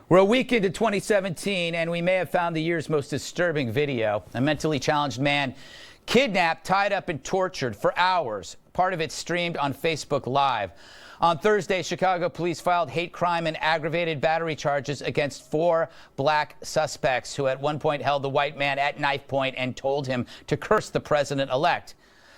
We're a week into 2017, and we may have found the year's most disturbing video. A mentally challenged man kidnapped, tied up, and tortured for hours. Part of it streamed on Facebook Live. On Thursday, Chicago police filed hate crime and aggravated battery charges against 4 black suspects who at one point held the white man at knife point and told him to curse the president-elect.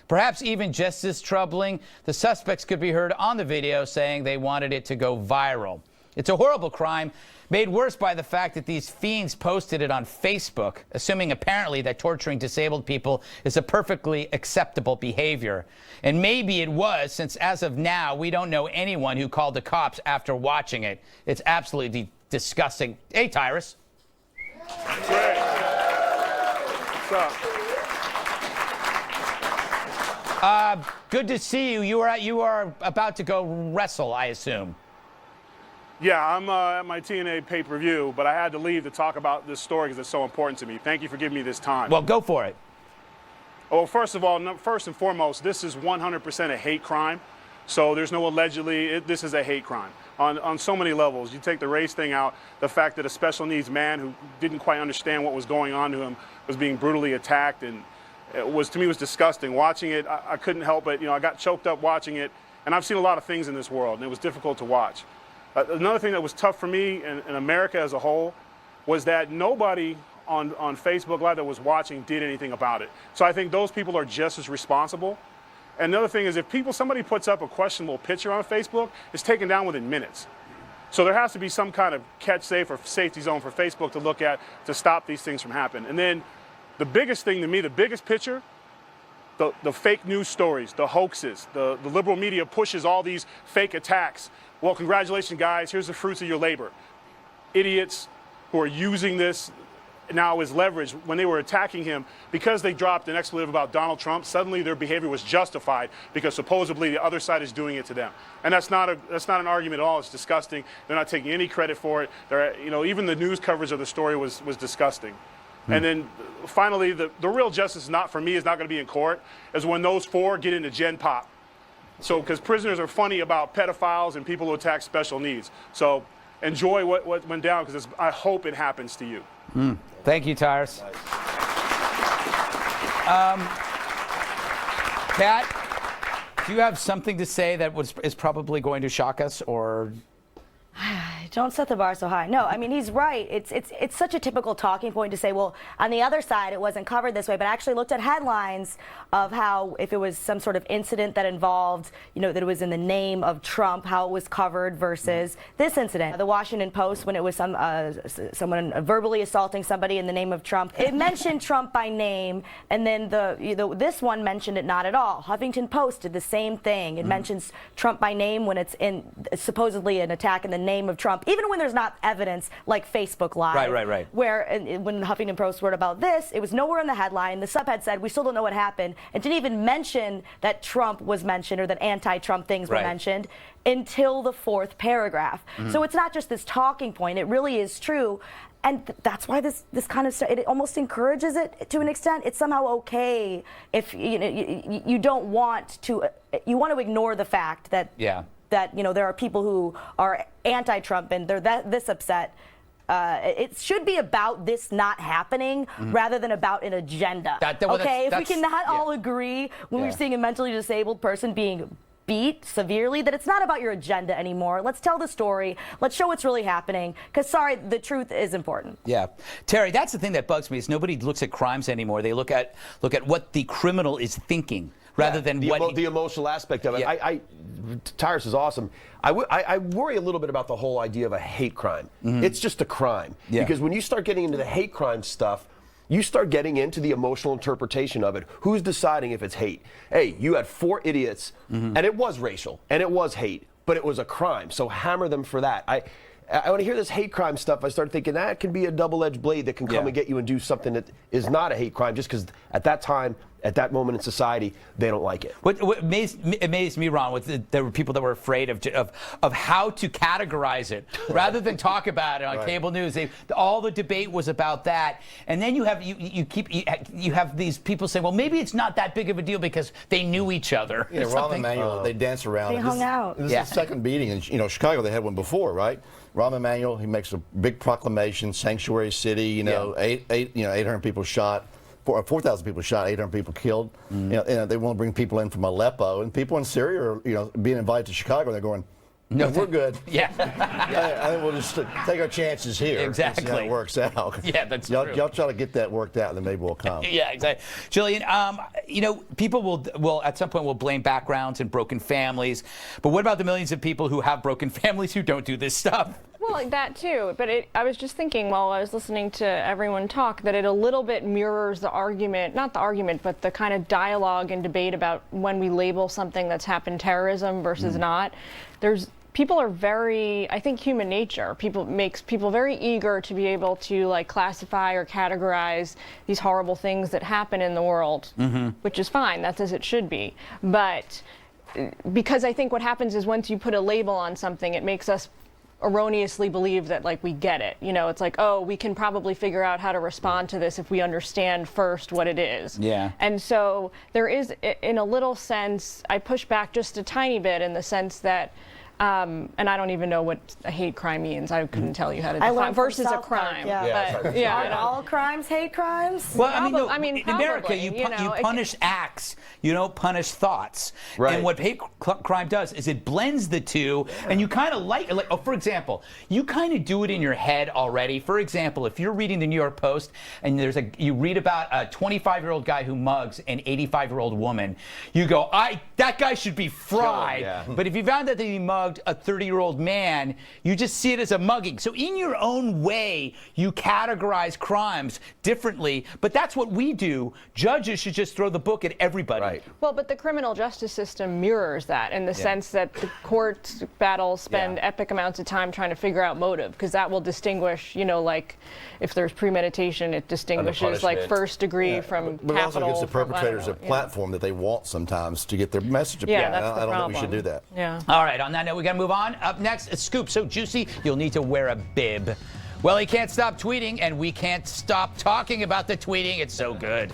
Perhaps even just as troubling, the suspects could be heard on the video saying they wanted it to go viral. It's a horrible crime, made worse by the fact that these fiends posted it on Facebook, assuming apparently that torturing disabled people is a perfectly acceptable behavior. And maybe it was, since as of now, we don't know anyone who called the cops after watching it. It's absolutely disgusting. Hey, Tyrus. Greg. What's up? Good to see you. You are about to go wrestle, I assume. Yeah, I'm at my TNA pay-per-view, but I had to leave to talk about this story because it's so important to me. Thank you for giving me this time. Well, go for it. Well, first of all, first and foremost, this is 100% a hate crime. So there's no allegedly, this is a hate crime on so many levels. You take the race thing out, the fact that a special needs man who didn't quite understand what was going on to him was being brutally attacked, and to me was disgusting. Watching it, I couldn't help it. I got choked up watching it, and I've seen a lot of things in this world, and it was difficult to watch. Another thing that was tough for me and America as a whole was that nobody on Facebook Live that was watching did anything about it. So I think those people are just as responsible. And another thing is if somebody puts up a questionable picture on Facebook, it's taken down within minutes. So there has to be some kind of catch safe or safety zone for Facebook to look at to stop these things from happening. And then the biggest thing to me, the biggest picture, the fake news stories, the hoaxes, the liberal media pushes all these fake attacks. Well, congratulations, guys. Here's the fruits of your labor. Idiots who are using this now as leverage when they were attacking him because they dropped an expletive about Donald Trump. Suddenly their behavior was justified because supposedly the other side is doing it to them. And that's not an argument at all. It's disgusting. They're not taking any credit for it. Even the news coverage of the story was disgusting. And then finally, the real justice is not for me, is not going to be in court, is when those 4 get into Gen Pop. So, because prisoners are funny about pedophiles and people who attack special needs. So, enjoy what went down, because I hope it happens to you. Thank you, Tyrus. Nice. Pat, do you have something to say that is probably going to shock us, or? Don't set the bar so high. No, I mean, he's right. It's such a typical talking point to say, well, on the other side, it wasn't covered this way, but I actually looked at headlines of how if it was some sort of incident that involved, that it was in the name of Trump, how it was covered versus this incident. The Washington Post, when it was someone verbally assaulting somebody in the name of Trump, it mentioned Trump by name, and then this one mentioned it not at all. Huffington Post did the same thing. It mentions Trump by name when it's supposedly an attack in the name of Trump, even when there's not evidence like Facebook Live. Right. Where when Huffington Post wrote about this, it was nowhere in the headline. The subhead said, we still don't know what happened. It didn't even mention that Trump was mentioned or that anti-Trump things were mentioned until the 4th paragraph. So it's not just this talking point. It really is true. And that's why this kind of stuff, it almost encourages it to an extent. It's somehow okay if you don't want to, you want to ignore the fact that that there are people who are anti-Trump and they're this upset. It should be about this not happening rather than about an agenda. If we cannot all agree when we're seeing a mentally disabled person being beat severely, that it's not about your agenda anymore. Let's tell the story. Let's show what's really happening. Because, sorry, the truth is important. Yeah. Terry, that's the thing that bugs me is nobody looks at crimes anymore. They look at what the criminal is thinking rather than the emotional aspect of it. Yeah. Tyrus is awesome. I worry a little bit about the whole idea of a hate crime. It's just a crime. Because when you start getting into the hate crime stuff, you start getting into the emotional interpretation of it. Who's deciding if it's hate? Hey, you had 4 idiots, and it was racial, and it was hate, but it was a crime. So hammer them for that. When I hear this hate crime stuff, I start thinking that can be a double-edged blade that can come and get you and do something that is not a hate crime just because at that time at that moment in society, they don't like it. What amazed me, Ron, was that there were people that were afraid of how to categorize it rather than talk about it on cable news. All the debate was about that, and then you have these people saying, well, maybe it's not that big of a deal because they knew each other. Yeah, Rahm Emanuel, they dance around. They hung out. This is the second beating in Chicago. They had one before, right? Rahm Emanuel, he makes a big proclamation, sanctuary city. 800 people shot. 4,000 people shot, 800 people killed. They want to bring people in from Aleppo, and people in Syria are, being invited to Chicago. And they're going, no, we're good. Yeah. I think we'll just take our chances here. Exactly. And see how it works out. Yeah, that's true. Y'all try to get that worked out, and then maybe we'll come. Yeah, exactly. Gillian, people will at some point will blame backgrounds and broken families, but what about the millions of people who have broken families who don't do this stuff? Well, like that too. But I was just thinking while I was listening to everyone talk that it a little bit mirrors the argument, not the argument, but the kind of dialogue and debate about when we label something that's happened terrorism versus not. People are very, I think human nature makes people very eager to be able to like classify or categorize these horrible things that happen in the world, which is fine. That's as it should be. But because I think what happens is once you put a label on something, it makes us erroneously believe that like we get it. It's like, oh, we can probably figure out how to respond to this if we understand first what it is. Yeah. And so there is, in a little sense, I push back just a tiny bit in the sense that and I don't even know what a hate crime means. I couldn't tell you how to define versus a crime. Are all crimes hate crimes? Well, in America, you punish acts. You don't punish thoughts. Right. And what hate crime does is it blends the two, and you kind of for example, you kind of do it in your head already. For example, if you're reading the New York Post and you read about a 25-year-old guy who mugs an 85-year-old woman, you go, that guy should be fried. Yeah. But if you found out that he mugged a 30-year-old man, you just see it as a mugging. So in your own way, you categorize crimes differently, but that's what we do. Judges should just throw the book at everybody. Right. Well, but the criminal justice system mirrors that in the sense that the court battles spend epic amounts of time trying to figure out motive, because that will distinguish, like if there's premeditation, it distinguishes like first degree from but capital. It also gives the perpetrators a platform that they want sometimes to get their message across. I don't think we should do that. Yeah. All right, on that note, we got to move on. Up next, a scoop so juicy, you'll need to wear a bib. Well, he can't stop tweeting, and we can't stop talking about the tweeting. It's so good.